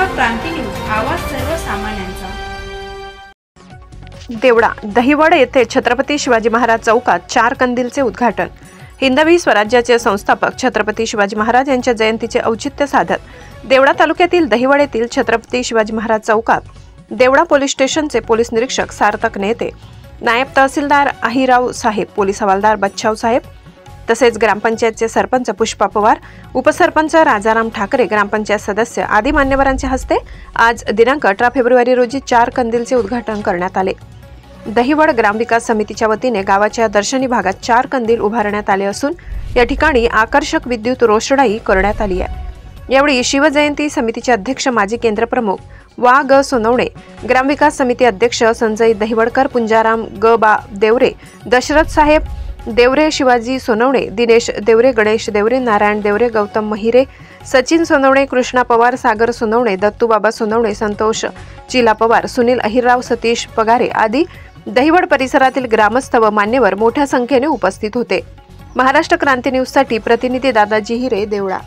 महाराष्ट्र क्रांती news, आवाज सर्वसामान्यांचा। देवळा दहिवड येथे छत्रपती शिवाजी महाराज चौकात 4 कंदीलचे उद्घाटन। हिंदवी स्वराज्याचे संस्थापक छत्रपती शिवाजी महाराज यांच्या जयंतीचे औचित्य साधत देवळा तालुक्यातील दहिवड येथील छत्रपती शिवाजी महाराज चौकात देवळा पोलीस स्टेशनचे पोलीस निरीक्षक सार्थक नेते, नायब तहसीलदार आहिराव साहेब, पोलीस हवालदार बच्छाव साहेब तसेच ग्रामपंचायतचे सरपंच पुष्पा पवार, उपसरपंच राजाराम ठाकरे, ग्रामपंचायत सदस्य आदी मान्यवरांच्या हस्ते आज दिनांक 18 फेब्रुवारी रोजी 4 कंदीलचे उद्घाटन करण्यात आले। दहिवड ग्रामविकास समितीच्या वतीने गावाच्या दर्शनी भागात 4 कंदील उभारण्यात आले असून या ठिकाणी आकर्षक विद्युत रोषणाई करण्यात आली आहे। यावेळी शिवजयंती समितीचे अध्यक्ष माजी केंद्रप्रमुख वा ग सोनवणे, ग्रामविकास समिती अध्यक्ष संजय दहिवडकर, पुंजाराम ग बा देवरे, दशरथ साहेब देवरे, शिवाजी सोनवणे, दिनेश देवरे, गणेश देवरे, नारायण देवरे, गौतम महिरे, सचिन सोनवणे, कृष्णा पवार, सागर सोनवणे, दत्तूबाबा सोनवणे, संतोष चिला पवार, सुनील अहिरराव, सतीश पगारे आदी दहिवड परिसरातील ग्रामस्थ व मान्यवर मोठ्या संख्येने उपस्थित होते। महाराष्ट्र क्रांती न्यूज साठी प्रतिनिधी दादाजी हिरे, देवळा।